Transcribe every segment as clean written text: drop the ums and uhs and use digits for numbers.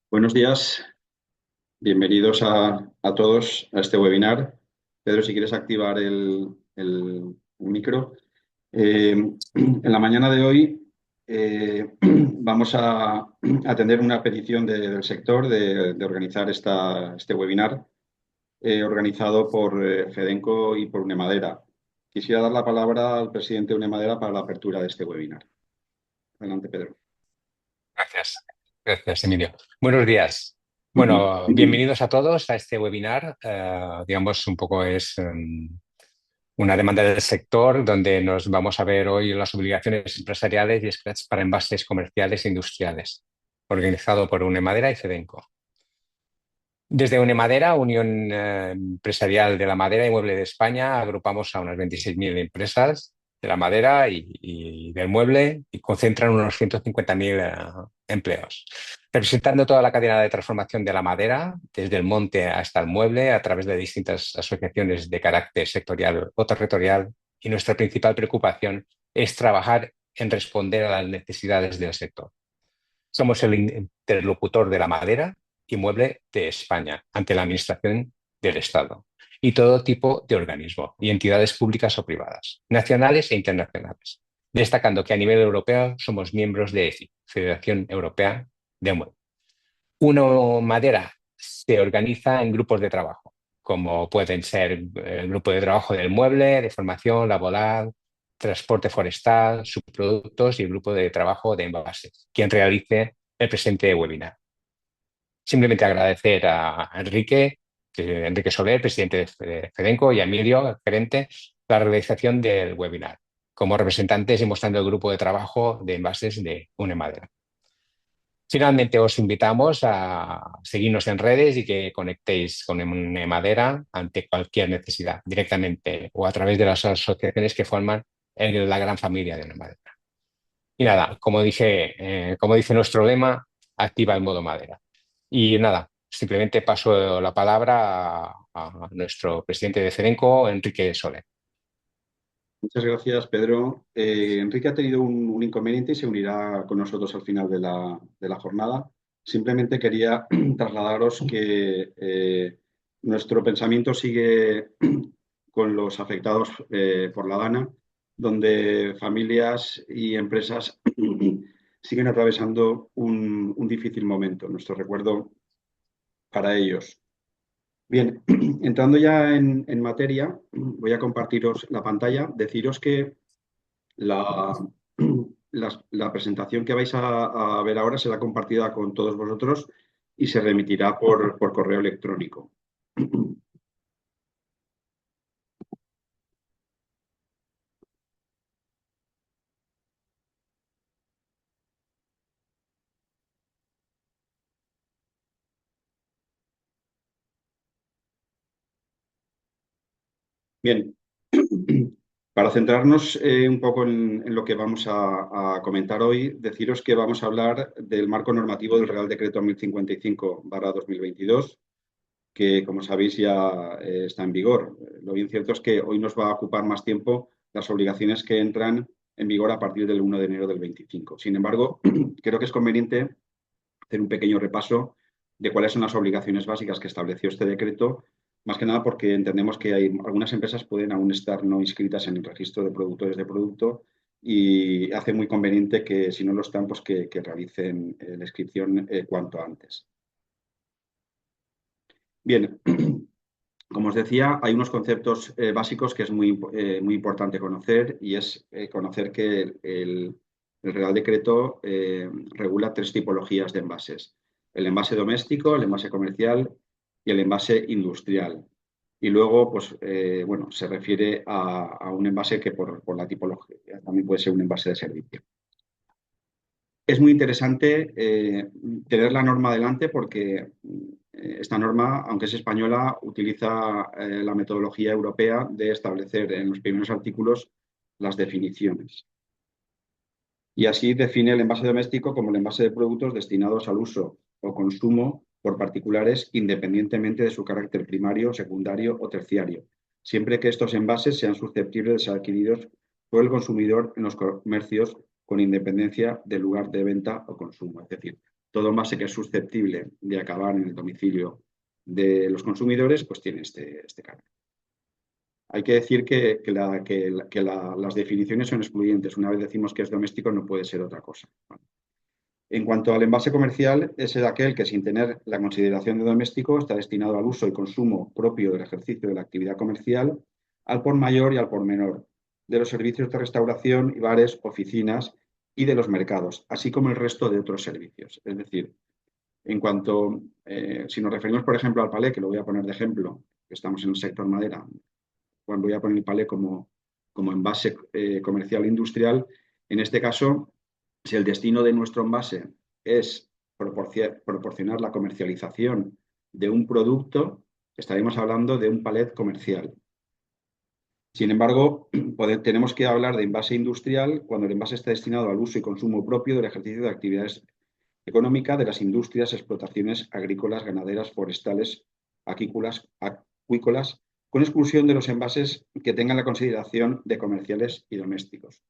Buenos días, bienvenidos a todos a este webinar. Pedro, si quieres activar el micro. En la mañana de hoy vamos a atender una petición del sector de organizar este webinar organizado por Fedenco y por Unemadera. Quisiera dar la palabra al presidente de Unemadera para la apertura de este webinar. Adelante, Pedro. Gracias, gracias, Emilio. Buenos días. Bueno, bienvenidos a todos a este webinar. Digamos, un poco es una demanda del sector donde nos vamos a ver hoy las obligaciones empresariales y scratch para envases comerciales e industriales, organizado por UNEMADERA y Fedenco. Desde UNEMADERA, Unión Empresarial de la Madera y Mueble de España, agrupamos a unas 26.000 empresas de la madera y del mueble y concentran unos 150.000 empleos, representando toda la cadena de transformación de la madera, desde el monte hasta el mueble, a través de distintas asociaciones de carácter sectorial o territorial. Y nuestra principal preocupación es trabajar en responder a las necesidades del sector. Somos el interlocutor de la madera y mueble de España ante la Administración del Estado y todo tipo de organismos y entidades públicas o privadas, nacionales e internacionales, destacando que a nivel europeo somos miembros de EFI, Federación Europea de Mueble. Uno Madera se organiza en grupos de trabajo, como pueden ser el grupo de trabajo del mueble, de formación laboral, transporte forestal, subproductos y el grupo de trabajo de envases, quien realice el presente webinar. Simplemente agradecer a Enrique Soler, presidente de Fedenco, y a Emilio, gerente, la realización del webinar, como representantes y mostrando el grupo de trabajo de envases de UNEMADERA. Finalmente, os invitamos a seguirnos en redes y que conectéis con UNEMADERA ante cualquier necesidad, directamente o a través de las asociaciones que forman la gran familia de UNEMADERA. Y nada, como dice nuestro lema, activa el modo madera. Y nada, simplemente paso la palabra a nuestro presidente de Fedenco, Enrique Soler. Muchas gracias, Pedro. Enrique ha tenido un inconveniente y se unirá con nosotros al final de la jornada. Simplemente quería trasladaros que nuestro pensamiento sigue con los afectados por la DANA, donde familias y empresas siguen atravesando un difícil momento. Nuestro recuerdo para ellos. Bien, entrando ya en materia, voy a compartiros la pantalla, deciros que la, la presentación que vais a ver ahora será compartida con todos vosotros y se remitirá por correo electrónico. Bien, para centrarnos un poco en lo que vamos a comentar hoy, deciros que vamos a hablar del marco normativo del Real Decreto 1055/2022, que, como sabéis, ya está en vigor. Lo bien cierto es que hoy nos va a ocupar más tiempo las obligaciones que entran en vigor a partir del 1 de enero del 25. Sin embargo, creo que es conveniente hacer un pequeño repaso de cuáles son las obligaciones básicas que estableció este decreto, más que nada porque entendemos que algunas empresas pueden aún estar no inscritas en el registro de productores de producto y hace muy conveniente que, si no lo están, pues que realicen la inscripción cuanto antes. Bien, como os decía, hay unos conceptos básicos que es muy importante conocer y es conocer que el Real Decreto regula tres tipologías de envases. El envase doméstico, el envase comercial y el envase industrial. Y luego, pues, bueno, se refiere a un envase que por la tipología también puede ser un envase de servicio. Es muy interesante tener la norma delante porque esta norma, aunque es española, utiliza la metodología europea de establecer en los primeros artículos las definiciones. Y así define el envase doméstico como el envase de productos destinados al uso o consumo por particulares independientemente de su carácter primario, secundario o terciario, siempre que estos envases sean susceptibles de ser adquiridos por el consumidor en los comercios con independencia del lugar de venta o consumo. Es decir, todo envase que es susceptible de acabar en el domicilio de los consumidores, pues tiene este cambio. Hay que decir que las definiciones son excluyentes. Una vez decimos que es doméstico, no puede ser otra cosa. En cuanto al envase comercial, es aquel que, sin tener la consideración de doméstico, está destinado al uso y consumo propio del ejercicio de la actividad comercial, al por mayor y al por menor, de los servicios de restauración y bares, oficinas y de los mercados, así como el resto de otros servicios. Es decir, en cuanto, si nos referimos, por ejemplo, al palé, que lo voy a poner de ejemplo, que estamos en el sector madera, bueno, voy a poner el palé como envase comercial industrial. En este caso, si el destino de nuestro envase es proporcionar la comercialización de un producto, estaremos hablando de un palet comercial. Sin embargo, tenemos que hablar de envase industrial cuando el envase está destinado al uso y consumo propio del ejercicio de actividades económicas de las industrias, explotaciones agrícolas, ganaderas, forestales, acuícolas, con exclusión de los envases que tengan la consideración de comerciales y domésticos.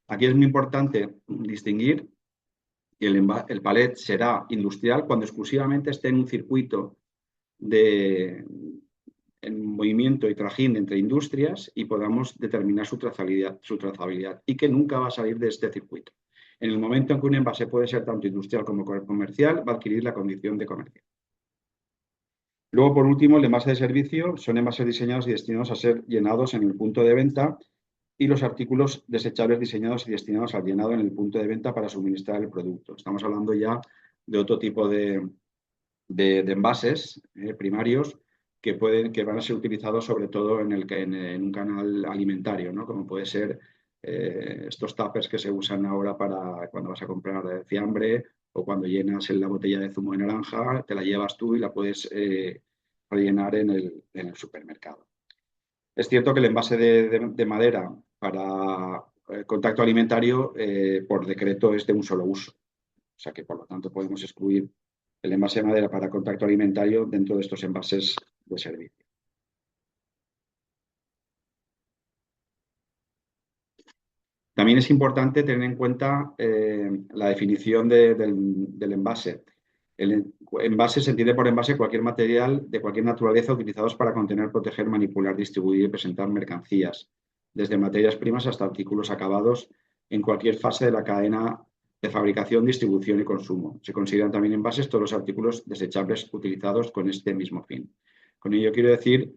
Aquí es muy importante distinguir que el palet será industrial cuando exclusivamente esté en un circuito en movimiento y trajín entre industrias y podamos determinar su trazabilidad y que nunca va a salir de este circuito. En el momento en que un envase puede ser tanto industrial como comercial, va a adquirir la condición de comercial. Luego, por último, el envase de servicio son envases diseñados y destinados a ser llenados en el punto de venta y los artículos desechables diseñados y destinados al llenado en el punto de venta para suministrar el producto. Estamos hablando ya de otro tipo de envases primarios que van a ser utilizados sobre todo en un canal alimentario, ¿no? Como puede ser estos tuppers que se usan ahora para cuando vas a comprar fiambre o cuando llenas la botella de zumo de naranja, te la llevas tú y la puedes rellenar en el supermercado. Es cierto que el envase de madera para contacto alimentario por decreto es de un solo uso. O sea que, por lo tanto, podemos excluir el envase de madera para contacto alimentario dentro de estos envases de servicio. También es importante tener en cuenta la definición del envase. El envase se entiende por envase cualquier material de cualquier naturaleza utilizados para contener, proteger, manipular, distribuir y presentar mercancías, desde materias primas hasta artículos acabados en cualquier fase de la cadena de fabricación, distribución y consumo. Se consideran también envases todos los artículos desechables utilizados con este mismo fin. Con ello quiero decir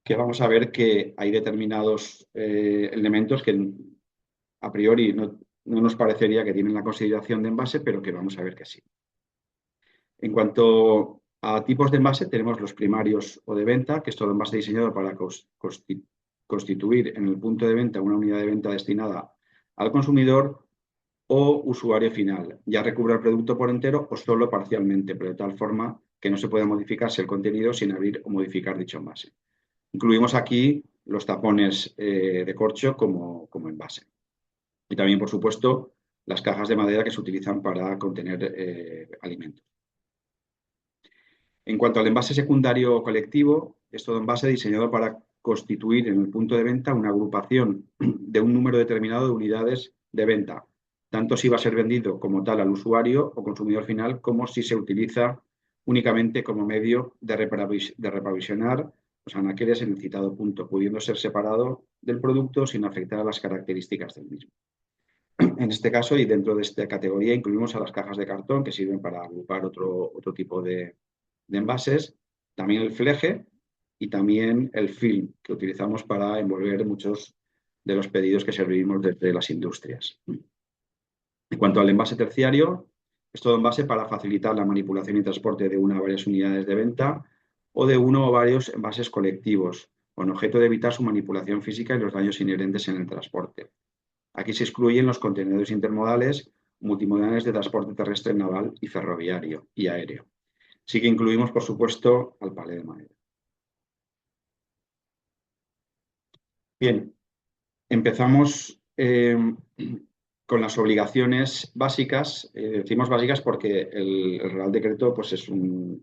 que vamos a ver que hay determinados elementos que a priori no nos parecería que tienen la consideración de envase, pero que vamos a ver que sí. En cuanto a tipos de envase, tenemos los primarios o de venta, que es todo envase diseñado para constituir en el punto de venta una unidad de venta destinada al consumidor o usuario final, ya recubre el producto por entero o solo parcialmente, pero de tal forma que no se pueda modificarse el contenido sin abrir o modificar dicho envase. Incluimos aquí los tapones de corcho como envase. Y también, por supuesto, las cajas de madera que se utilizan para contener alimentos. En cuanto al envase secundario o colectivo, es todo envase diseñado para constituir en el punto de venta una agrupación de un número determinado de unidades de venta, tanto si va a ser vendido como tal al usuario o consumidor final, como si se utiliza únicamente como medio de reprovisionar los anaqueles en el citado punto, pudiendo ser separado del producto sin afectar a las características del mismo. En este caso, y dentro de esta categoría, incluimos a las cajas de cartón que sirven para agrupar otro tipo de envases, también el fleje y también el film que utilizamos para envolver muchos de los pedidos que servimos desde las industrias. En cuanto al envase terciario, es todo envase para facilitar la manipulación y transporte de una o varias unidades de venta o de uno o varios envases colectivos, con objeto de evitar su manipulación física y los daños inherentes en el transporte. Aquí se excluyen los contenedores intermodales, multimodales de transporte terrestre, naval y ferroviario y aéreo. Sí que incluimos, por supuesto, al palé de madera. Bien, empezamos con las obligaciones básicas. Decimos básicas porque el Real Decreto pues, es una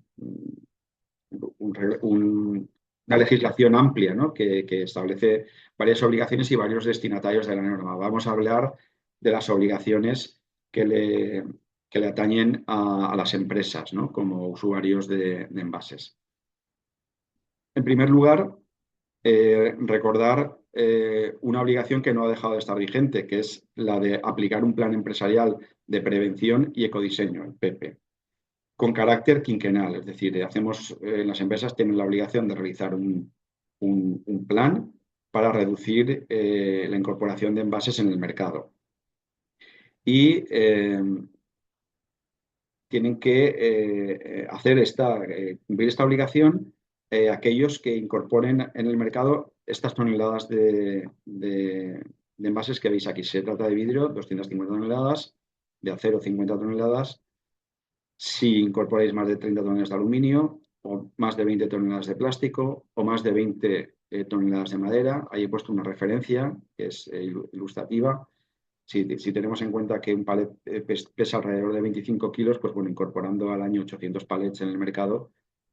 legislación amplia, ¿no? que establece varias obligaciones y varios destinatarios de la norma. Vamos a hablar de las obligaciones que que le atañen a las empresas, ¿no? Como usuarios de envases. En primer lugar, recordar una obligación que no ha dejado de estar vigente, que es la de aplicar un plan empresarial de prevención y ecodiseño, el PEPE, con carácter quinquenal. Es decir, las empresas tienen la obligación de realizar un plan para reducir la incorporación de envases en el mercado. Y tienen que cumplir esta obligación aquellos que incorporen en el mercado estas toneladas de envases que veis aquí. Se trata de vidrio, 250 toneladas, de acero, 50 toneladas. Si incorporáis más de 30 toneladas de aluminio, o más de 20 toneladas de plástico, o más de 20 toneladas de madera, ahí he puesto una referencia que es ilustrativa. Si tenemos en cuenta que un palet pesa alrededor de 25 kilos, pues bueno, incorporando al año 800 palets en el mercado,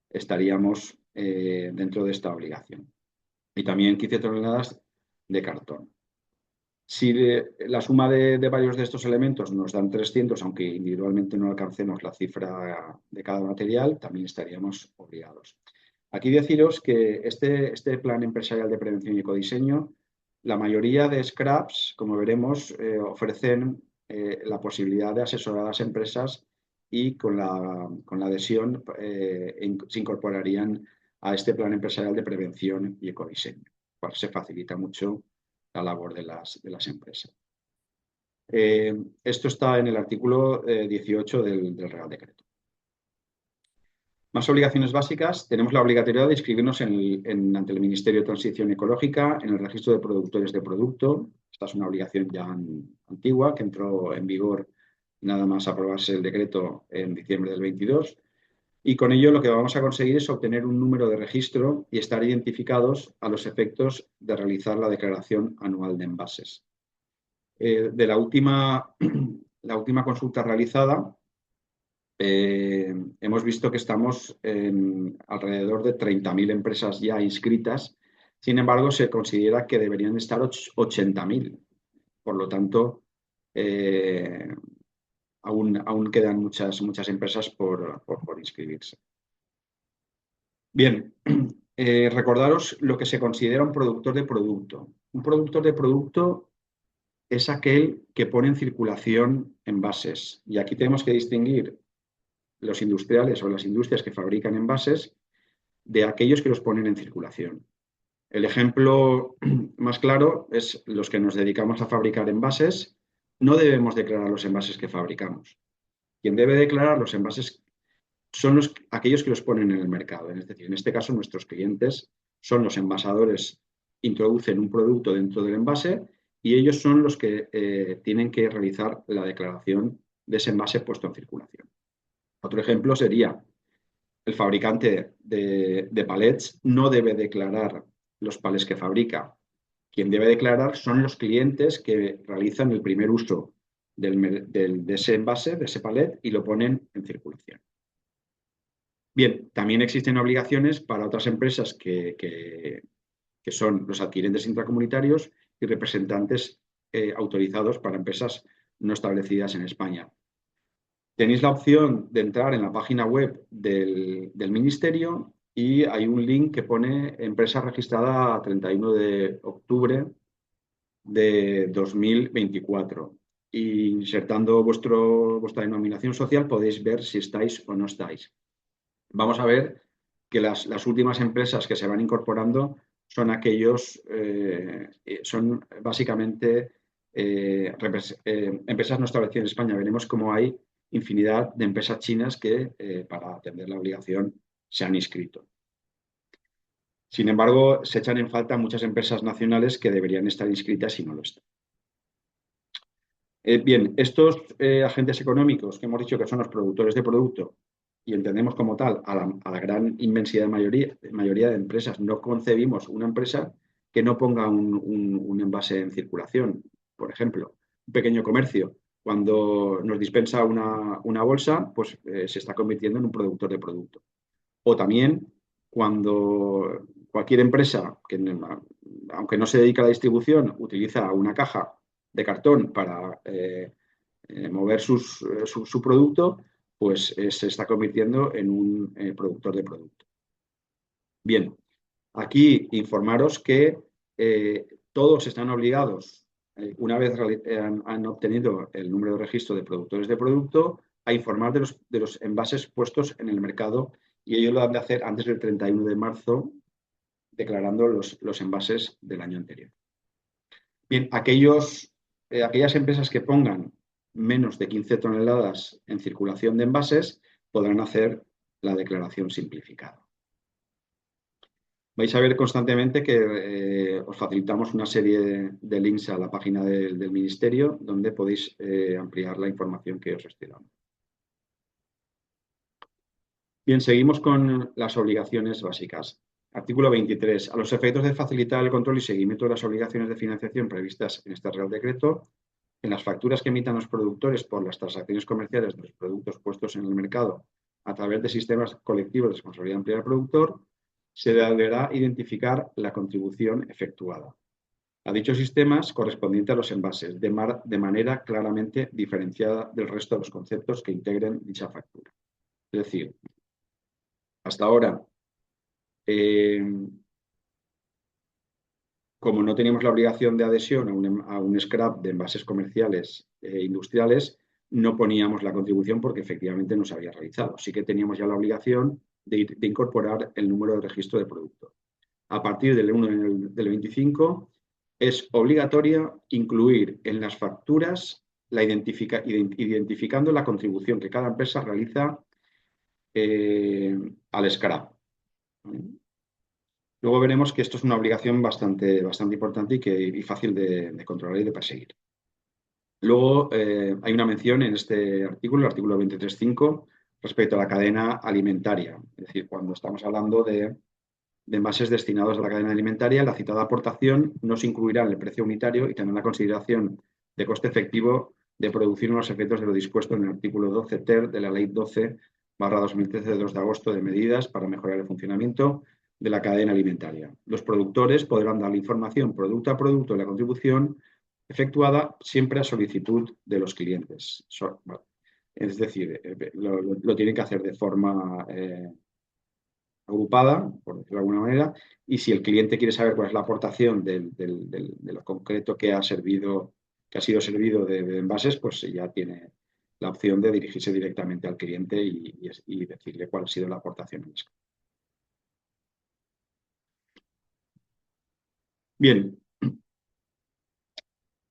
estaríamos dentro de esta obligación. Y también 15 toneladas de cartón. Si la suma de varios de estos elementos nos dan 300, aunque individualmente no alcancemos la cifra de cada material, también estaríamos obligados. Aquí deciros que este plan empresarial de prevención y ecodiseño, la mayoría de scraps, como veremos, ofrecen la posibilidad de asesorar a las empresas y con la adhesión se incorporarían a este plan empresarial de prevención y ecodiseño, cual se facilita mucho la labor de las empresas. Esto está en el artículo 18 del Real Decreto. Más obligaciones básicas. Tenemos la obligatoriedad de inscribirnos ante el Ministerio de Transición Ecológica en el registro de productores de producto. Esta es una obligación ya antigua que entró en vigor nada más aprobarse el decreto en diciembre del 22. Y con ello lo que vamos a conseguir es obtener un número de registro y estar identificados a los efectos de realizar la declaración anual de envases. De la última consulta realizada, hemos visto que estamos en alrededor de 30.000 empresas ya inscritas. Sin embargo, se considera que deberían estar 80.000. Por lo tanto, aún quedan muchas empresas por inscribirse. Bien, recordaros lo que se considera un productor de producto. Un productor de producto es aquel que pone en circulación envases. Y aquí tenemos que distinguir los industriales o las industrias que fabrican envases de aquellos que los ponen en circulación. El ejemplo más claro es los que nos dedicamos a fabricar envases. No debemos declarar los envases que fabricamos. Quien debe declarar los envases son aquellos que los ponen en el mercado. Es decir, en este caso nuestros clientes son los envasadores, introducen un producto dentro del envase y ellos son los que tienen que realizar la declaración de ese envase puesto en circulación. Otro ejemplo sería el fabricante de palets no debe declarar los palets que fabrica. Quien debe declarar son los clientes que realizan el primer uso de ese envase, de ese palet, y lo ponen en circulación. Bien, también existen obligaciones para otras empresas que son los adquirentes intracomunitarios y representantes autorizados para empresas no establecidas en España. Tenéis la opción de entrar en la página web del Ministerio y hay un link que pone empresa registrada a 31 de octubre de 2024. Y insertando vuestra denominación social podéis ver si estáis o no estáis. Vamos a ver que las últimas empresas que se van incorporando son son básicamente empresas no establecidas en España. Veremos cómo hay infinidad de empresas chinas que para atender la obligación se han inscrito. Sin embargo, se echan en falta muchas empresas nacionales que deberían estar inscritas y no lo están. Bien, estos agentes económicos que hemos dicho que son los productores de producto y entendemos como tal a la gran inmensidad mayoría de empresas, no concebimos una empresa que no ponga un envase en circulación. Por ejemplo, un pequeño comercio, cuando nos dispensa una bolsa, pues se está convirtiendo en un productor de producto. O también cuando cualquier empresa, que aunque no se dedica a la distribución, utiliza una caja de cartón para mover su producto, pues se está convirtiendo en un productor de producto. Bien, aquí informaros que todos están obligados, una vez han obtenido el número de registro de productores de producto, a informar de los envases puestos en el mercado, y ellos lo han de hacer antes del 31 de marzo, declarando los envases del año anterior. Bien, aquellas empresas que pongan menos de 15 toneladas en circulación de envases podrán hacer la declaración simplificada. Vais a ver constantemente que os facilitamos una serie de links a la página del Ministerio donde podéis ampliar la información que os estoy dando. Bien, seguimos con las obligaciones básicas. Artículo 23. A los efectos de facilitar el control y seguimiento de las obligaciones de financiación previstas en este Real Decreto, en las facturas que emitan los productores por las transacciones comerciales de los productos puestos en el mercado a través de sistemas colectivos de responsabilidad ampliada del productor, se deberá identificar la contribución efectuada a dichos sistemas correspondiente a los envases, de manera claramente diferenciada del resto de los conceptos que integren dicha factura. Es decir, hasta ahora, como no teníamos la obligación de adhesión a un scrap de envases comerciales industriales, no poníamos la contribución porque efectivamente no se había realizado. Sí que teníamos ya la obligación de incorporar el número de registro de producto. A partir del 1 del 25 es obligatoria incluir en las facturas identificando la contribución que cada empresa realiza al scrap. Luego veremos que esto es una obligación bastante importante y fácil de controlar y de perseguir. Luego hay una mención en este artículo, el artículo 23.5, respecto a la cadena alimentaria. Es decir, cuando estamos hablando de envases destinados a la cadena alimentaria, la citada aportación no se incluirá en el precio unitario y tendrá la consideración de coste efectivo de producir unos efectos de lo dispuesto en el artículo 12 ter de la Ley 12/2013 de 2 de agosto de medidas para mejorar el funcionamiento de la cadena alimentaria. Los productores podrán dar la información producto a producto de la contribución efectuada siempre a solicitud de los clientes. Es decir, lo tienen que hacer de forma agrupada, por decirlo de alguna manera, y si el cliente quiere saber cuál es la aportación de lo concreto que ha sido servido de envases, pues ya tiene la opción de dirigirse directamente al cliente y decirle cuál ha sido la aportación. Bien,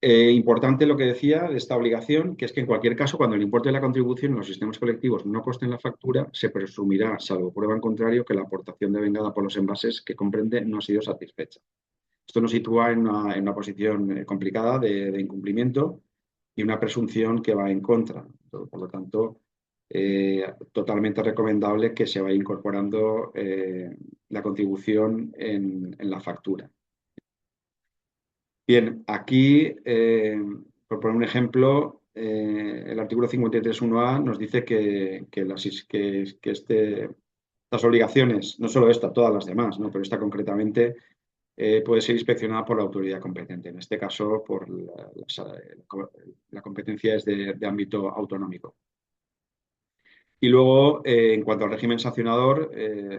importante lo que decía de esta obligación, que es que en cualquier caso, cuando el importe de la contribución en los sistemas colectivos no conste en la factura, se presumirá, salvo prueba en contrario, que la aportación devengada por los envases que comprende no ha sido satisfecha. Esto nos sitúa en una posición complicada de incumplimiento y una presunción que va en contra. Por lo tanto, totalmente recomendable que se vaya incorporando la contribución en la factura. Bien, aquí, por poner un ejemplo, el artículo 53.1a nos dice que estas obligaciones, no solo esta, todas las demás, ¿no? Pero esta concretamente puede ser inspeccionada por la autoridad competente. En este caso, la competencia es de ámbito autonómico. Y luego, en cuanto al régimen sancionador,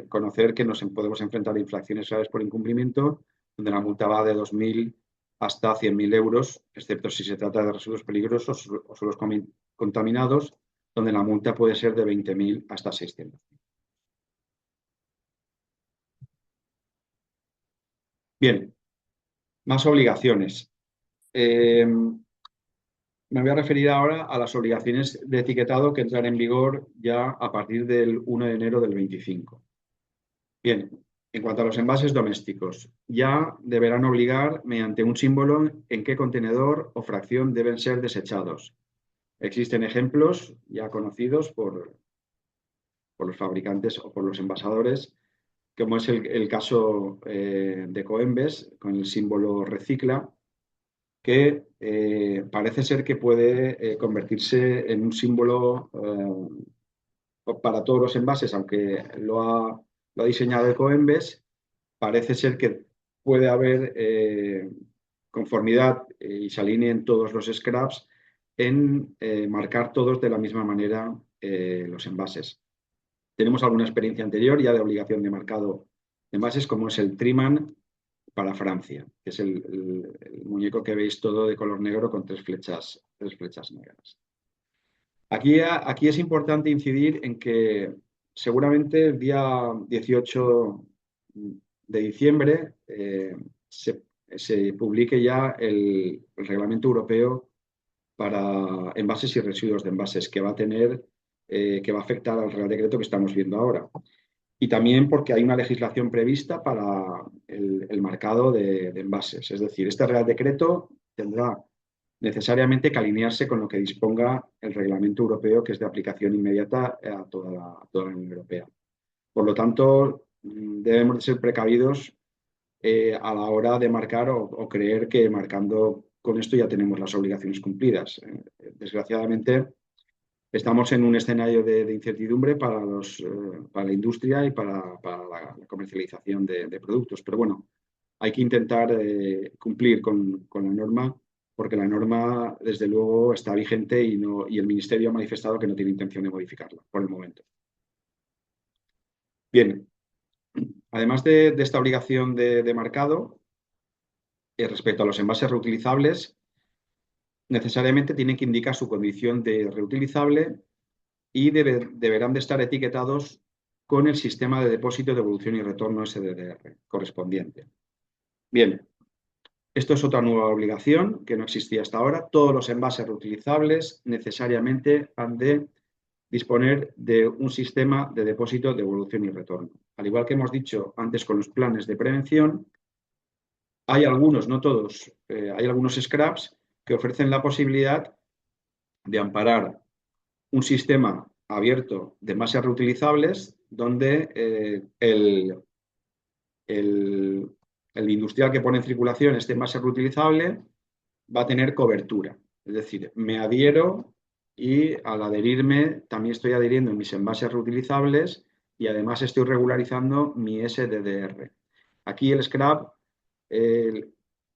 conocer que nos podemos enfrentar a infracciones graves por incumplimiento, donde la multa va de 2.000 hasta 100.000 euros, excepto si se trata de residuos peligrosos o suelos contaminados, donde la multa puede ser de 20.000 hasta 600.000. Bien, más obligaciones. Me voy a referir ahora a las obligaciones de etiquetado que entran en vigor ya a partir del 1 de enero del 25. Bien, en cuanto a los envases domésticos, ya deberán obligar mediante un símbolo en qué contenedor o fracción deben ser desechados. Existen ejemplos ya conocidos por los fabricantes o por los envasadores, como es el caso de Coembes con el símbolo recicla, que parece ser que puede convertirse en un símbolo para todos los envases, aunque lo ha diseñado Ecoembes. Parece ser que puede haber conformidad y se alineen todos los scraps en marcar todos de la misma manera los envases. Tenemos alguna experiencia anterior ya de obligación de marcado de envases, como es el Triman para Francia, que es el muñeco que veis todo de color negro con tres flechas negras. Aquí es importante incidir en que seguramente el día 18 de diciembre se publique ya el Reglamento Europeo para envases y residuos de envases que va a afectar al Real Decreto que estamos viendo ahora. Y también porque hay una legislación prevista para el marcado de envases. Es decir, este Real Decreto tendrá necesariamente que alinearse con lo que disponga el Reglamento Europeo, que es de aplicación inmediata a toda la Unión Europea. Por lo tanto, debemos de ser precavidos a la hora de marcar o creer que marcando con esto ya tenemos las obligaciones cumplidas. Desgraciadamente, estamos en un escenario de incertidumbre para la industria y para la comercialización de productos. Pero bueno, hay que intentar cumplir con la norma, porque la norma, desde luego, está vigente y el Ministerio ha manifestado que no tiene intención de modificarla por el momento. Bien, además de esta obligación de marcado, respecto a los envases reutilizables, necesariamente tienen que indicar su condición de reutilizable y deberán de estar etiquetados con el sistema de depósito, devolución y retorno SDDR correspondiente. Bien, esto es otra nueva obligación que no existía hasta ahora. Todos los envases reutilizables necesariamente han de disponer de un sistema de depósito, devolución y retorno. Al igual que hemos dicho antes con los planes de prevención, hay algunos, no todos, hay algunos scraps que ofrecen la posibilidad de amparar un sistema abierto de envases reutilizables donde el industrial que pone en circulación este envase reutilizable va a tener cobertura. Es decir, me adhiero y al adherirme también estoy adhiriendo en mis envases reutilizables y además estoy regularizando mi SDDR. Aquí el scrap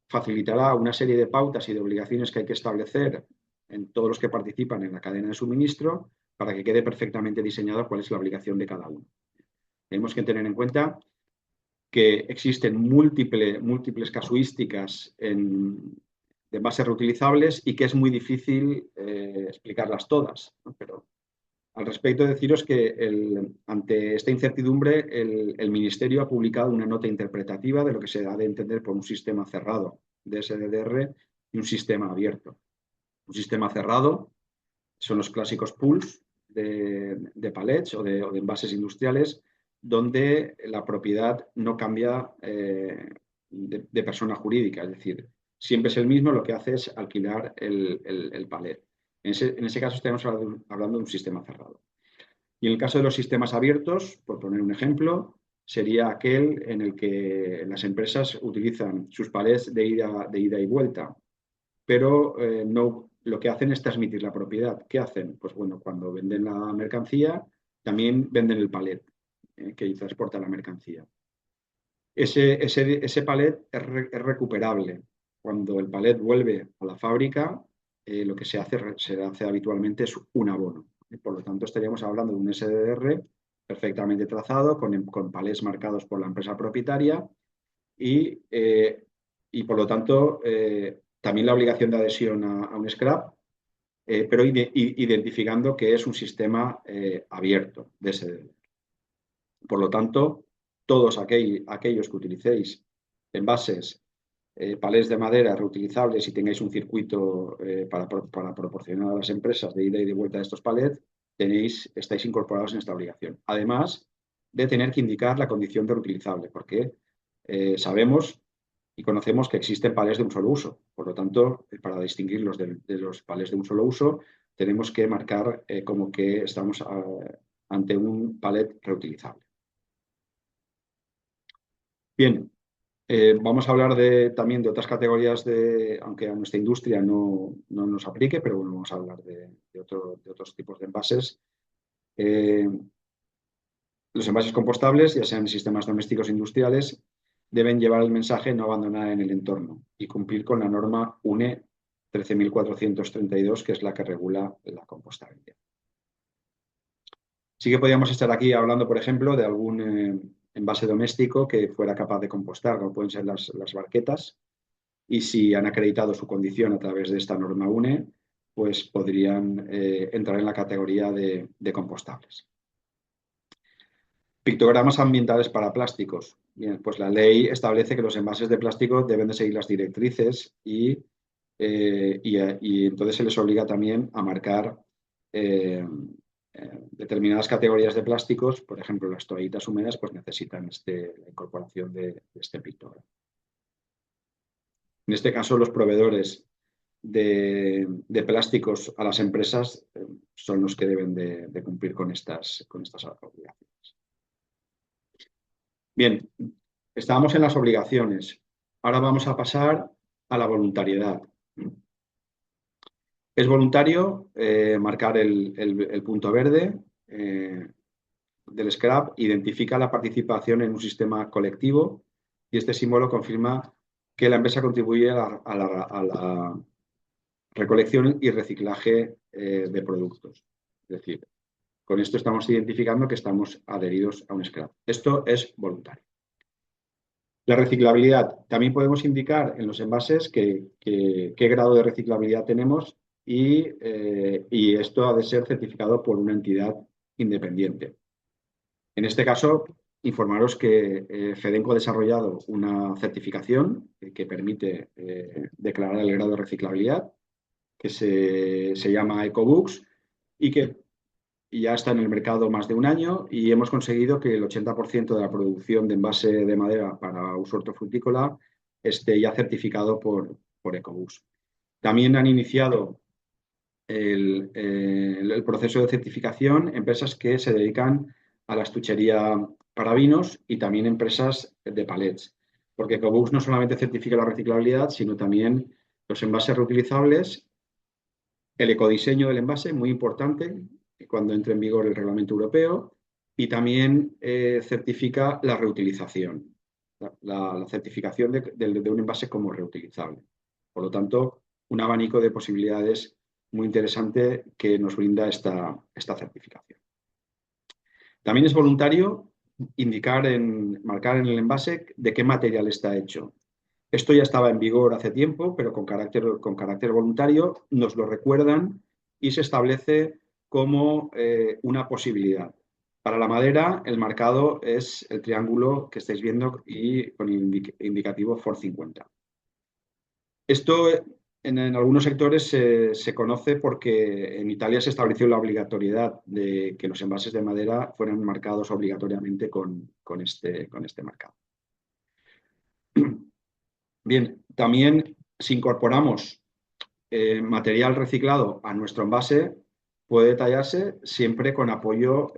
facilitará una serie de pautas y de obligaciones que hay que establecer en todos los que participan en la cadena de suministro para que quede perfectamente diseñado cuál es la obligación de cada uno. Tenemos que tener en cuenta que existen múltiples casuísticas de envases reutilizables y que es muy difícil explicarlas todas, ¿no? Pero al respecto, deciros que ante esta incertidumbre, el Ministerio ha publicado una nota interpretativa de lo que se ha de entender por un sistema cerrado de SDDR y un sistema abierto. Un sistema cerrado son los clásicos pools de palets o de envases industriales, donde la propiedad no cambia de persona jurídica, es decir, siempre es el mismo, lo que hace es alquilar el palet. En ese caso estamos hablando de un sistema cerrado. Y en el caso de los sistemas abiertos, por poner un ejemplo, sería aquel en el que las empresas utilizan sus palets de ida y vuelta, pero no, lo que hacen es transmitir la propiedad. ¿Qué hacen? Pues bueno, cuando venden la mercancía, también venden el palet que transporta la mercancía. Ese palet es recuperable. Cuando el palet vuelve a la fábrica, lo que se hace habitualmente es un abono. Por lo tanto, estaríamos hablando de un SDR perfectamente trazado, con palets marcados por la empresa propietaria y por lo tanto, también la obligación de adhesión a un scrap, pero identificando que es un sistema abierto de SDR. Por lo tanto, todos aquellos que utilicéis envases, palés de madera reutilizables y tengáis un circuito para proporcionar a las empresas de ida y de vuelta de estos palets, estáis incorporados en esta obligación. Además de tener que indicar la condición de reutilizable, porque sabemos y conocemos que existen palés de un solo uso. Por lo tanto, para distinguirlos de los palés de un solo uso, tenemos que marcar como que estamos ante un palet reutilizable. Bien, vamos a hablar también de otras categorías, aunque a nuestra industria no nos aplique, pero bueno, vamos a hablar de otros tipos de envases. Los envases compostables, ya sean sistemas domésticos o industriales, deben llevar el mensaje no abandonar en el entorno y cumplir con la norma UNE 13.432, que es la que regula la compostabilidad. Sí que podríamos estar aquí hablando, por ejemplo, de algún envase doméstico que fuera capaz de compostar, como pueden ser las barquetas, y si han acreditado su condición a través de esta norma UNE, pues podrían entrar en la categoría de compostables. Pictogramas ambientales para plásticos. Bien, pues la ley establece que los envases de plástico deben de seguir las directrices y entonces se les obliga también a marcar determinadas categorías de plásticos, por ejemplo, las toallitas húmedas, pues necesitan la incorporación de este pictograma. En este caso, los proveedores de plásticos a las empresas son los que deben de cumplir con estas obligaciones. Bien, estábamos en las obligaciones. Ahora vamos a pasar a la voluntariedad. Es voluntario marcar el punto verde del scrap, identifica la participación en un sistema colectivo y este símbolo confirma que la empresa contribuye a la recolección y reciclaje de productos. Es decir, con esto estamos identificando que estamos adheridos a un scrap. Esto es voluntario. La reciclabilidad. También podemos indicar en los envases qué grado de reciclabilidad tenemos y esto ha de ser certificado por una entidad independiente. En este caso, informaros que Fedenco ha desarrollado una certificación que permite declarar el grado de reciclabilidad, que se llama EcoBooks y que ya está en el mercado más de un año y hemos conseguido que el 80% de la producción de envase de madera para uso hortofrutícola esté ya certificado por EcoBooks. También han iniciado el proceso de certificación empresas que se dedican a la estuchería para vinos y también empresas de palets, porque EcoBooks no solamente certifica la reciclabilidad, sino también los envases reutilizables, el ecodiseño del envase, muy importante, cuando entre en vigor el reglamento europeo, y también certifica la reutilización, la certificación de un envase como reutilizable. Por lo tanto, un abanico de posibilidades muy interesante que nos brinda esta certificación. También es voluntario marcar en el envase de qué material está hecho. Esto ya estaba en vigor hace tiempo, pero con carácter voluntario nos lo recuerdan y se establece como una posibilidad. Para la madera, el marcado es el triángulo que estáis viendo y con el indicativo FOR 50. Esto en algunos sectores se conoce porque en Italia se estableció la obligatoriedad de que los envases de madera fueran marcados obligatoriamente con este marcado. Bien, también si incorporamos material reciclado a nuestro envase, puede detallarse siempre con apoyo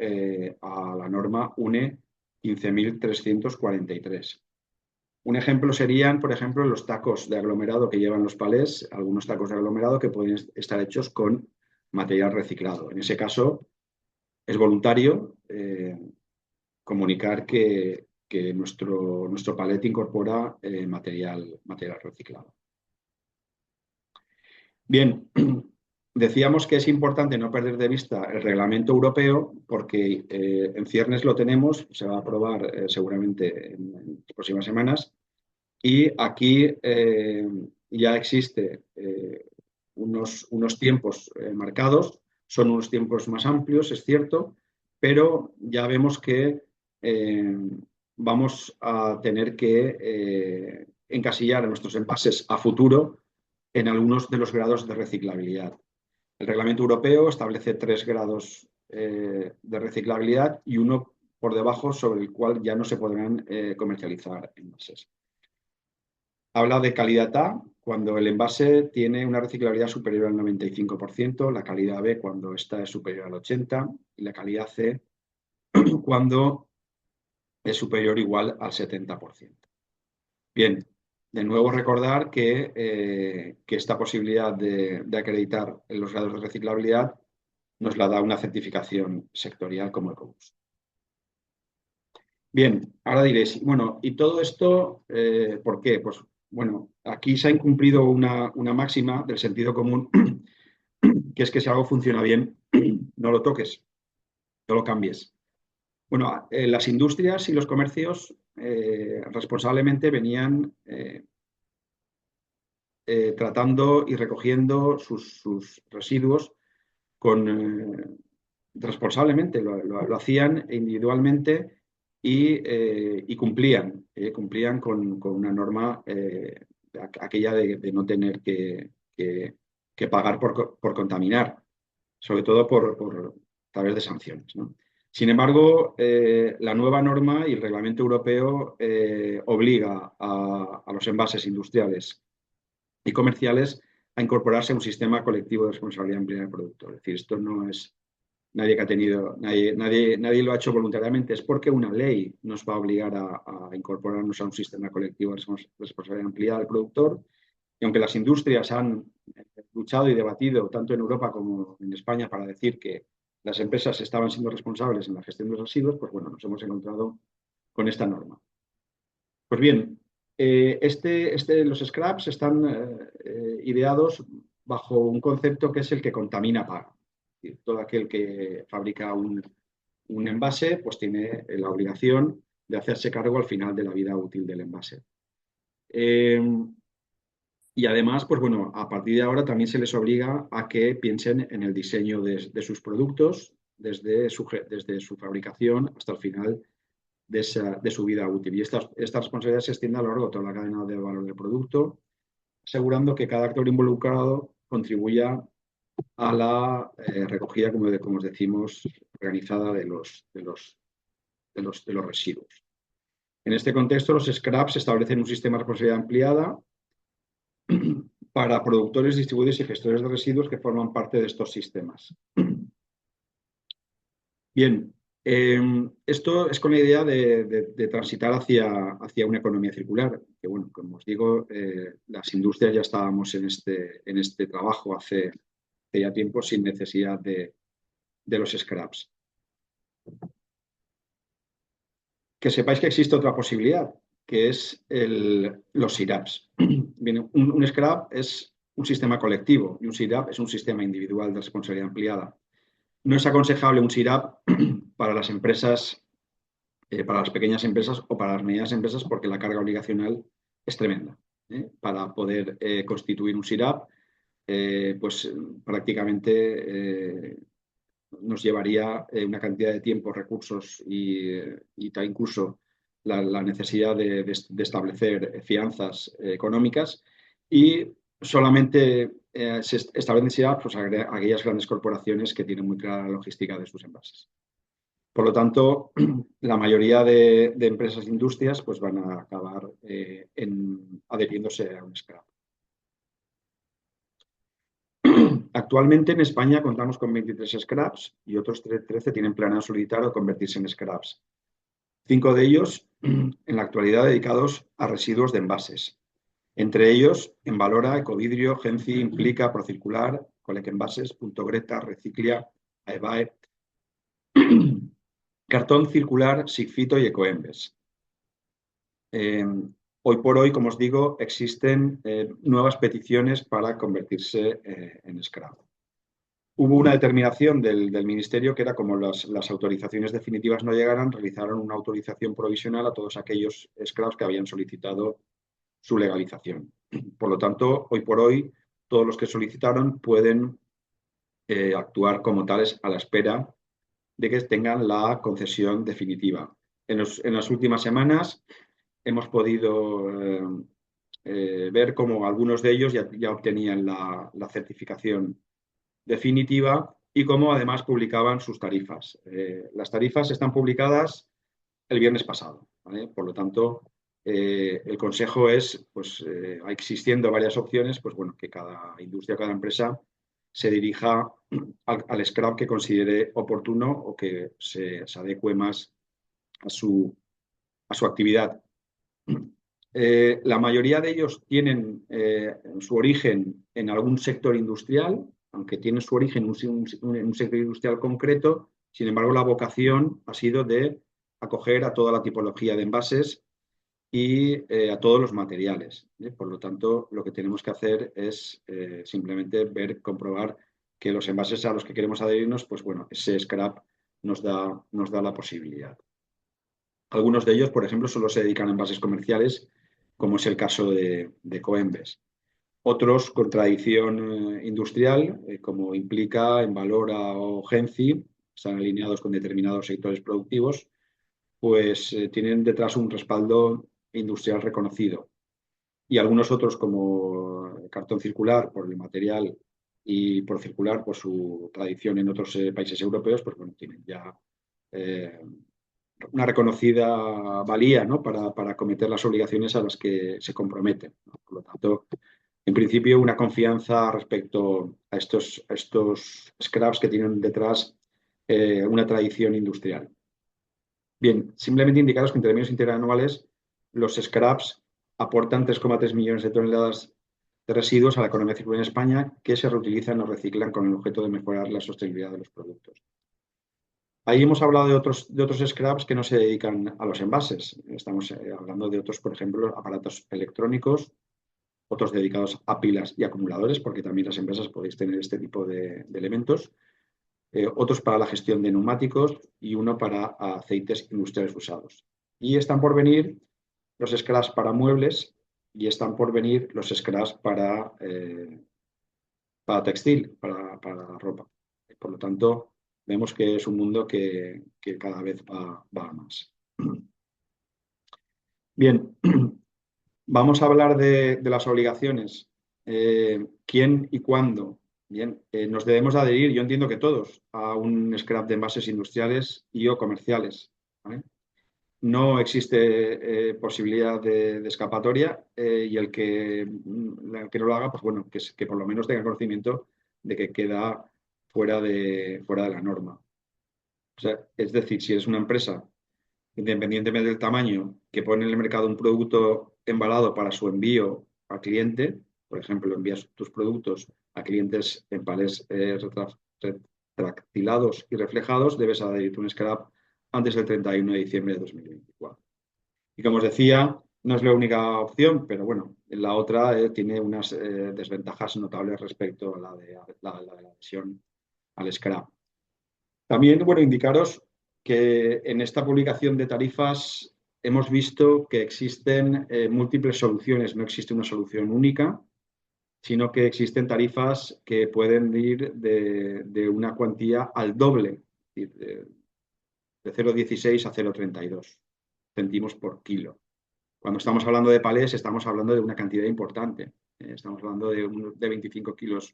a la norma UNE 15.343. Un ejemplo serían, por ejemplo, los tacos de aglomerado que llevan los palés, algunos tacos de aglomerado que pueden estar hechos con material reciclado. En ese caso, es voluntario comunicar que nuestro palet incorpora material reciclado. Bien, decíamos que es importante no perder de vista el reglamento europeo porque en ciernes lo tenemos, se va a aprobar seguramente en las próximas semanas y aquí ya existe unos tiempos marcados, son unos tiempos más amplios, es cierto, pero ya vemos que vamos a tener que encasillar a nuestros envases a futuro en algunos de los grados de reciclabilidad. El reglamento europeo establece 3 grados de reciclabilidad y uno por debajo sobre el cual ya no se podrán comercializar envases. Habla de calidad A cuando el envase tiene una reciclabilidad superior al 95%, la calidad B cuando esta es superior al 80% y la calidad C cuando es superior o igual al 70%. Bien, de nuevo recordar que esta posibilidad de acreditar los grados de reciclabilidad nos la da una certificación sectorial como EcoBooks. Bien, ahora diréis, bueno, ¿y todo esto por qué? Pues bueno, aquí se ha incumplido una máxima del sentido común, que es que si algo funciona bien, no lo toques, no lo cambies. Bueno, las industrias y los comercios responsablemente venían tratando y recogiendo sus residuos responsablemente, lo hacían individualmente y cumplían con una norma, aquella de no tener que pagar por contaminar, sobre todo por a través de sanciones, ¿no? Sin embargo, la nueva norma y el reglamento europeo obliga a los envases industriales y comerciales a incorporarse a un sistema colectivo de responsabilidad ampliada del productor. Es decir, esto no es nadie que ha tenido, nadie lo ha hecho voluntariamente, es porque una ley nos va a obligar a incorporarnos a un sistema colectivo de responsabilidad ampliada del productor. Y aunque las industrias han luchado y debatido tanto en Europa como en España para decir que las empresas estaban siendo responsables en la gestión de los residuos, pues bueno, nos hemos encontrado con esta norma. Pues bien, los scraps están ideados bajo un concepto que es el que contamina paga. Es decir, todo aquel que fabrica un envase pues tiene la obligación de hacerse cargo al final de la vida útil del envase. Y además, pues bueno, a partir de ahora también se les obliga a que piensen en el diseño de sus productos desde su fabricación hasta el final de su vida útil. Y esta responsabilidad se extiende a lo largo de toda la cadena de valor del producto, asegurando que cada actor involucrado contribuya a la recogida, como os decimos, organizada de los residuos. En este contexto, los scraps establecen un sistema de responsabilidad ampliada para productores, distribuidores y gestores de residuos que forman parte de estos sistemas. Bien, esto es con la idea de transitar hacia una economía circular, que bueno, como os digo, las industrias ya estábamos en este trabajo hace ya tiempo sin necesidad de los scraps. Que sepáis que existe otra posibilidad, que es los SIRAPs. Bien, un scrap es un sistema colectivo y un SIRAP es un sistema individual de responsabilidad ampliada. No es aconsejable un SIRAP para las empresas, para las pequeñas empresas o para las medianas empresas porque la carga obligacional es tremenda. Para poder constituir un SIRAP, pues prácticamente nos llevaría una cantidad de tiempo, recursos y incluso la necesidad de establecer fianzas económicas y solamente se establecen pues, aquellas grandes corporaciones que tienen muy clara la logística de sus envases. Por lo tanto, la mayoría de empresas e industrias pues, van a acabar adheriéndose a un scrap. Actualmente en España contamos con 23 scraps y otros 13 tienen planeado solicitar o convertirse en scraps. 5 de ellos en la actualidad dedicados a residuos de envases. Entre ellos, Envalora, Ecovidrio, Genci, Implica, Procircular, Colec Envases, Punto Greta, Reciclia, AEVAE, Cartón Circular, Sigfito y Ecoembes. Hoy por hoy, como os digo, existen nuevas peticiones para convertirse en scrap. Hubo una determinación del Ministerio que era como las autorizaciones definitivas no llegaran, realizaron una autorización provisional a todos aquellos scraps que habían solicitado su legalización. Por lo tanto, hoy por hoy, todos los que solicitaron pueden actuar como tales a la espera de que tengan la concesión definitiva. En las últimas semanas hemos podido ver cómo algunos de ellos ya obtenían la certificación definitiva y cómo además publicaban sus tarifas. Las tarifas están publicadas el viernes pasado, ¿vale? Por lo tanto, el consejo es, pues, existiendo varias opciones, pues bueno, que cada industria, cada empresa se dirija al scrap que considere oportuno o que se adecue más a su actividad. La mayoría de ellos tienen su origen en algún sector industrial, aunque tienen su origen en un sector industrial concreto. Sin embargo, la vocación ha sido de acoger a toda la tipología de envases y a todos los materiales. Por lo tanto, lo que tenemos que hacer es simplemente comprobar que los envases a los que queremos adherirnos, pues bueno, ese scrap nos da la posibilidad. Algunos de ellos, por ejemplo, solo se dedican a envases comerciales, como es el caso de Coembes. Otros con tradición industrial, como Implica, Envalora o Genci, están alineados con determinados sectores productivos, pues tienen detrás un respaldo industrial reconocido. Y algunos otros, como Cartón Circular, por el material, y por circular, por su tradición en otros países europeos, pues bueno, tienen ya eh, una reconocida valía, ¿no? para acometer las obligaciones a las que se comprometen, ¿no? Por lo tanto, en principio, una confianza respecto a estos scraps que tienen detrás una tradición industrial. Bien, simplemente indicaros que en términos interanuales los scraps aportan 3,3 millones de toneladas de residuos a la economía circular en España que se reutilizan o reciclan con el objeto de mejorar la sostenibilidad de los productos. Ahí hemos hablado de otros scraps que no se dedican a los envases. Estamos hablando de otros, por ejemplo, aparatos electrónicos, otros dedicados a pilas y acumuladores, porque también las empresas podéis tener este tipo de elementos, otros para la gestión de neumáticos y uno para aceites industriales usados. Y están por venir los scraps para muebles y están por venir los scraps para textil, para ropa. Por lo tanto, vemos que es un mundo que cada vez va a más. Bien, vamos a hablar de las obligaciones. ¿Quién y cuándo? Bien, nos debemos adherir, yo entiendo que todos, a un scrap de envases industriales y o comerciales. ¿Vale? No existe posibilidad de escapatoria y el que no lo haga, pues bueno, que por lo menos tenga conocimiento de que queda fuera de la norma. O sea, es decir, si eres una empresa, independientemente del tamaño, que pone en el mercado un producto embalado para su envío al cliente, por ejemplo, envías tus productos a clientes en palés retractilados y reflejados, debes adherirte un scrap antes del 31 de diciembre de 2024. Y como os decía, no es la única opción, pero bueno, la otra tiene unas desventajas notables respecto a la adhesión al scrap. También, bueno, indicaros que en esta publicación de tarifas hemos visto que existen múltiples soluciones, no existe una solución única, sino que existen tarifas que pueden ir de una cuantía al doble, de 0,16 a 0,32 céntimos por kilo. Cuando estamos hablando de palés, estamos hablando de una cantidad importante. Estamos hablando de 25 kilos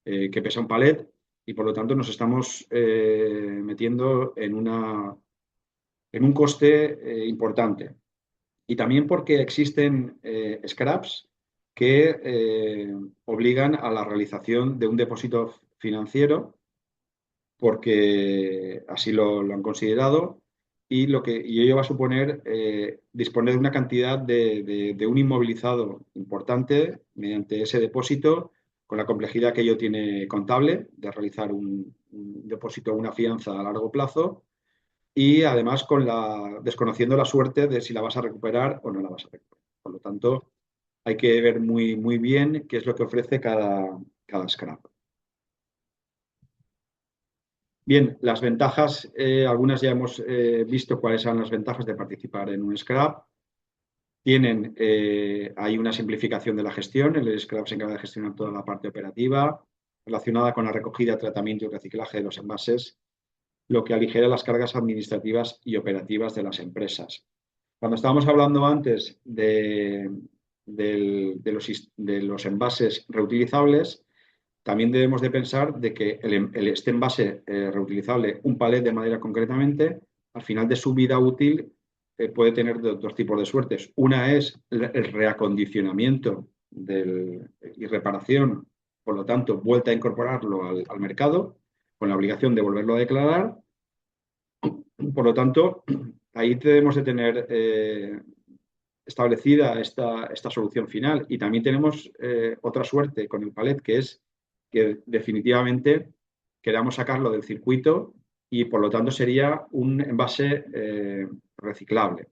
que pesa un palet y por lo tanto nos estamos metiendo en un coste importante. Y también porque existen scraps que obligan a la realización de un depósito financiero porque así lo han considerado y ello va a suponer disponer de una cantidad de un inmovilizado importante mediante ese depósito, con la complejidad que ello tiene contable, de realizar un depósito o una fianza a largo plazo, y además desconociendo la suerte de si la vas a recuperar o no la vas a recuperar. Por lo tanto, hay que ver muy, muy bien qué es lo que ofrece cada scrap. Bien, las ventajas, algunas ya hemos visto cuáles son las ventajas de participar en un scrap. Hay una simplificación de la gestión. El scrap se encarga de gestionar toda la parte operativa relacionada con la recogida, tratamiento y reciclaje de los envases, lo que aligera las cargas administrativas y operativas de las empresas. Cuando estábamos hablando antes de los envases reutilizables, también debemos de pensar de que este envase reutilizable, un palet de madera concretamente, al final de su vida útil puede tener dos tipos de suertes. Una es el reacondicionamiento y reparación, por lo tanto, vuelta a incorporarlo al mercado con la obligación de volverlo a declarar. Por lo tanto, ahí debemos de tener establecida esta solución final. Y también tenemos otra suerte con el palet, que es que definitivamente queramos sacarlo del circuito y por lo tanto sería un envase reciclable.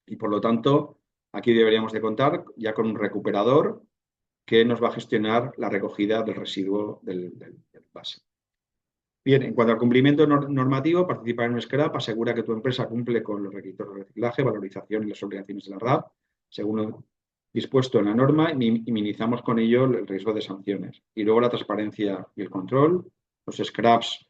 Y por lo tanto Aquí deberíamos de contar ya con un recuperador que nos va a gestionar la recogida del residuo del envase. Bien, en cuanto al cumplimiento normativo, participar en un scrap asegura que tu empresa cumple con los requisitos de reciclaje, valorización y las obligaciones de la RAP, según lo dispuesto en la norma, y minimizamos con ello el riesgo de sanciones. Y luego la transparencia y el control. Los scraps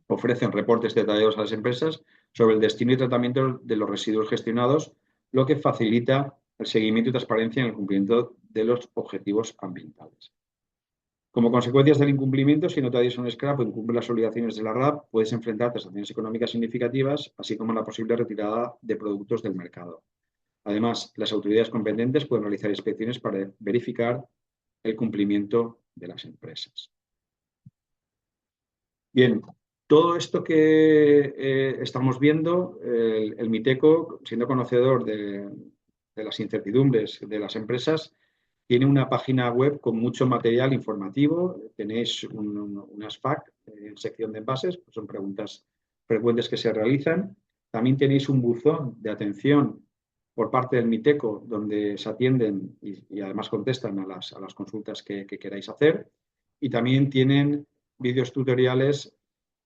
ofrecen reportes detallados a las empresas sobre el destino y tratamiento de los residuos gestionados, lo que facilita el seguimiento y transparencia en el cumplimiento de los objetivos ambientales. Como consecuencias del incumplimiento, si no te adhieres a un scrap o incumple las obligaciones de la RAP, puedes enfrentarte a sanciones económicas significativas, así como la posible retirada de productos del mercado. Además, las autoridades competentes pueden realizar inspecciones para verificar el cumplimiento de las empresas. Bien, todo esto que estamos viendo, el MITECO, siendo conocedor de las incertidumbres de las empresas, tiene una página web con mucho material informativo. Tenéis unas FAQ en sección de envases, pues son preguntas frecuentes que se realizan. También tenéis un buzón de atención por parte del MITECO, donde se atienden y además contestan a las consultas que queráis hacer. Y también tienen vídeos tutoriales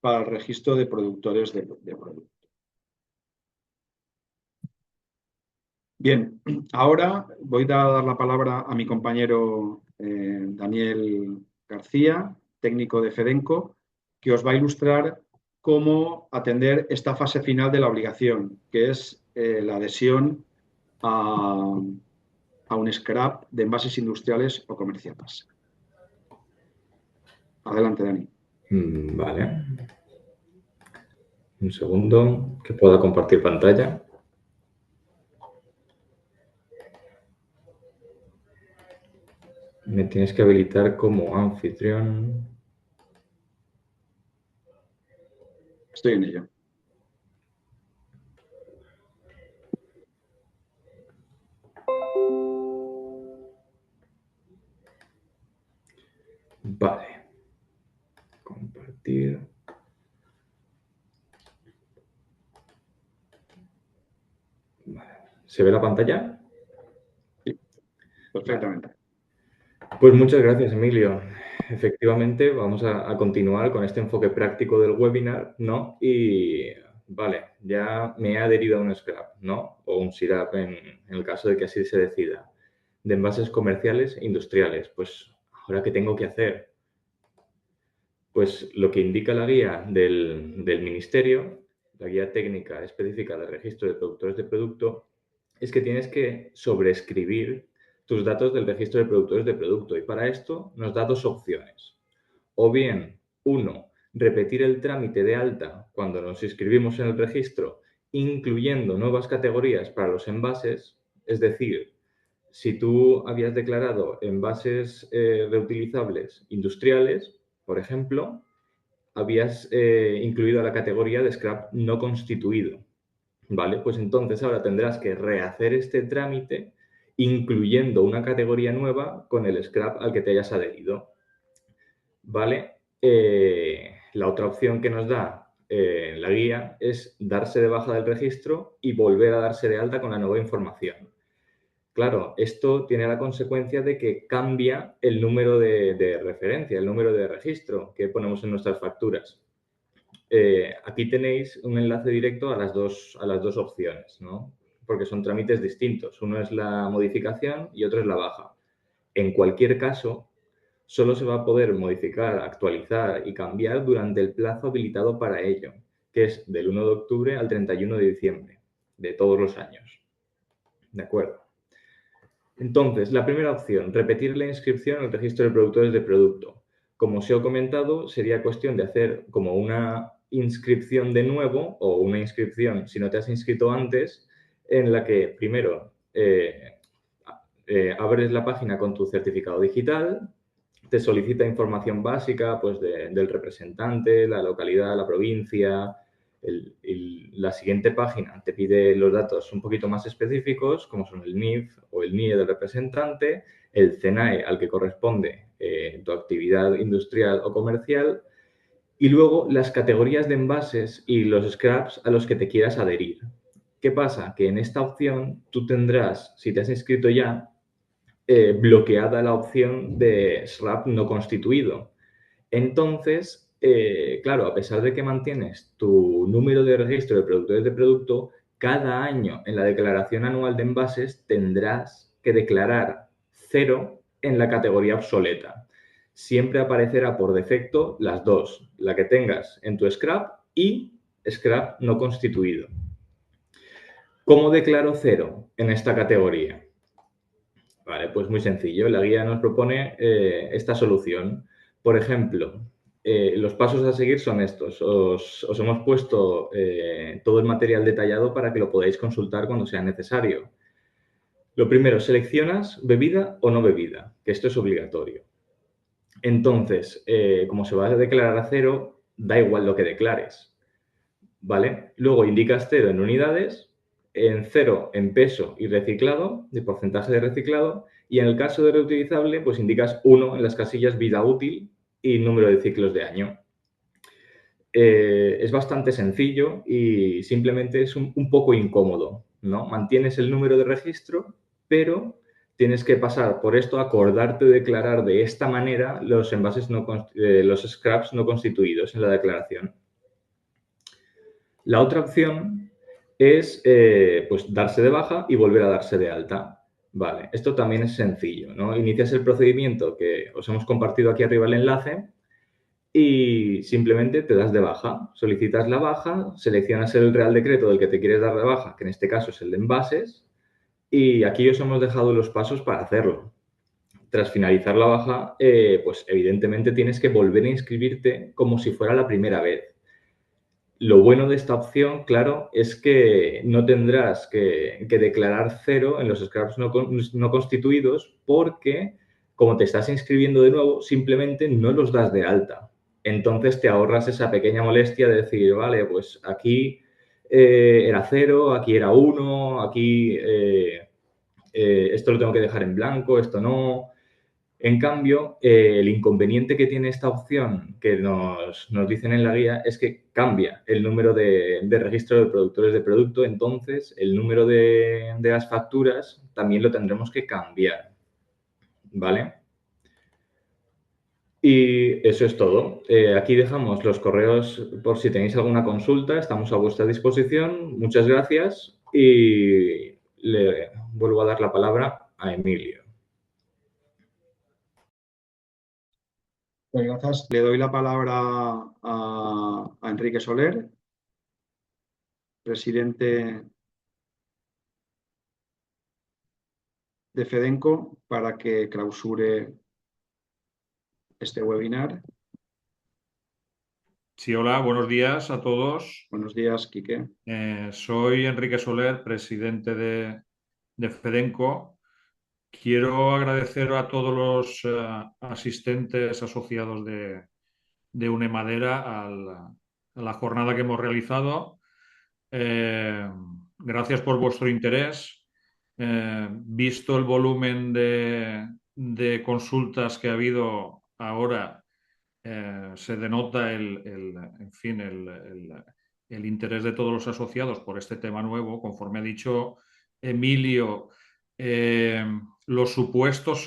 para el registro de productores de productos. Bien, ahora voy a dar la palabra a mi compañero Daniel García, técnico de Fedenco, que os va a ilustrar cómo atender esta fase final de la obligación, que es la adhesión a un scrap de envases industriales o comerciales. Adelante, Dani. Vale. Un segundo, que pueda compartir pantalla. Me tienes que habilitar como anfitrión. Estoy en ello. Vale. Compartir. Vale. ¿Se ve la pantalla? Sí, perfectamente. Pues muchas gracias, Emilio. Efectivamente, vamos a continuar con este enfoque práctico del webinar, ¿no? Y vale, ya me he adherido a un scrap, ¿no? O un SIRAP en el caso de que así se decida, de envases comerciales e industriales. Pues, ¿ahora qué tengo que hacer? Pues lo que indica la guía del Ministerio, la guía técnica específica del registro de productores de producto, es que tienes que sobreescribir tus datos del registro de productores de producto. Y para esto nos da dos opciones. O bien, uno, repetir el trámite de alta cuando nos inscribimos en el registro, incluyendo nuevas categorías para los envases. Es decir, si tú habías declarado envases reutilizables industriales, por ejemplo, habías incluido la categoría de scrap no constituido. ¿Vale? Pues entonces ahora tendrás que rehacer este trámite incluyendo una categoría nueva con el scrap al que te hayas adherido. ¿Vale? La otra opción que nos da la guía es darse de baja del registro y volver a darse de alta con la nueva información. Claro, esto tiene la consecuencia de que cambia el número de referencia, el número de registro que ponemos en nuestras facturas. Aquí tenéis un enlace directo a las dos opciones, ¿no? Porque son trámites distintos. Uno es la modificación y otro es la baja. En cualquier caso, solo se va a poder modificar, actualizar y cambiar durante el plazo habilitado para ello, que es del 1 de octubre al 31 de diciembre de todos los años. ¿De acuerdo? Entonces, la primera opción, repetir la inscripción al registro de productores de producto. Como os he comentado, sería cuestión de hacer como una inscripción de nuevo o una inscripción, si no te has inscrito antes, en la que primero abres la página con tu certificado digital, te solicita información básica pues, del representante, la localidad, la provincia. La siguiente página te pide los datos un poquito más específicos, como son el NIF o el NIE del representante, el CENAE al que corresponde tu actividad industrial o comercial, y luego las categorías de envases y los scraps a los que te quieras adherir. ¿Qué pasa? Que en esta opción tú tendrás, si te has inscrito ya, bloqueada la opción de SRAP no constituido. Entonces, claro, a pesar de que mantienes tu número de registro de productores de producto, cada año en la declaración anual de envases tendrás que declarar 0 en la categoría obsoleta. Siempre aparecerá por defecto las dos, la que tengas en tu scrap y scrap no constituido. ¿Cómo declaro 0 en esta categoría? Vale, pues muy sencillo. La guía nos propone esta solución. Por ejemplo, los pasos a seguir son estos. Os hemos puesto todo el material detallado para que lo podáis consultar cuando sea necesario. Lo primero, seleccionas bebida o no bebida, que esto es obligatorio. Entonces, como se va a declarar a 0, da igual lo que declares. ¿Vale? Luego indicas 0 en unidades, en 0 en peso y reciclado, de porcentaje de reciclado, y en el caso de reutilizable, pues indicas 1 en las casillas vida útil y número de ciclos de año. Es bastante sencillo y simplemente es un poco incómodo, ¿no? Mantienes el número de registro, pero tienes que pasar por esto, acordarte de declarar de esta manera los envases los scraps no constituidos en la declaración. La otra opción es pues darse de baja y volver a darse de alta. Vale, esto también es sencillo, ¿no? Inicias el procedimiento que os hemos compartido aquí arriba el enlace y simplemente te das de baja. Solicitas la baja, seleccionas el Real Decreto del que te quieres dar de baja, que en este caso es el de envases, y aquí os hemos dejado los pasos para hacerlo. Tras finalizar la baja, pues evidentemente tienes que volver a inscribirte como si fuera la primera vez. Lo bueno de esta opción, claro, es que no tendrás que declarar 0 en los scraps no constituidos porque, como te estás inscribiendo de nuevo, simplemente no los das de alta. Entonces te ahorras esa pequeña molestia de decir, vale, pues aquí era 0, aquí era 1, aquí esto lo tengo que dejar en blanco, esto no. En cambio, el inconveniente que tiene esta opción que nos dicen en la guía es que cambia el número de registro de productores de producto, entonces el número de las facturas también lo tendremos que cambiar, ¿vale? Y eso es todo. Aquí dejamos los correos por si tenéis alguna consulta, estamos a vuestra disposición. Muchas gracias y le vuelvo a dar la palabra a Emilio. Pues gracias. Le doy la palabra a Enrique Soler, presidente de Fedenco, para que clausure este webinar. Sí, hola, buenos días a todos. Buenos días, Quique. Soy Enrique Soler, presidente de Fedenco. Quiero agradecer a todos los asistentes asociados de UNE Madera a la jornada que hemos realizado. Gracias por vuestro interés. Visto el volumen de consultas que ha habido ahora, se denota en fin, el interés de todos los asociados por este tema nuevo. Conforme ha dicho Emilio, los supuestos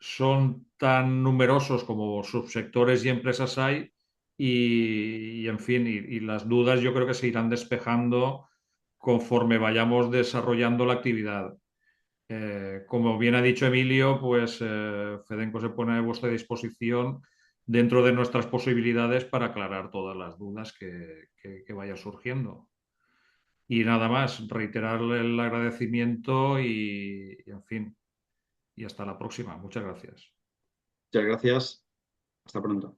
son tan numerosos como subsectores y empresas hay en fin, y las dudas yo creo que se irán despejando conforme vayamos desarrollando la actividad. Como bien ha dicho Emilio, pues Fedenco se pone a vuestra disposición dentro de nuestras posibilidades para aclarar todas las dudas que vayan surgiendo. Y nada más, reiterarle el agradecimiento en fin, y hasta la próxima. Muchas gracias. Muchas gracias. Hasta pronto.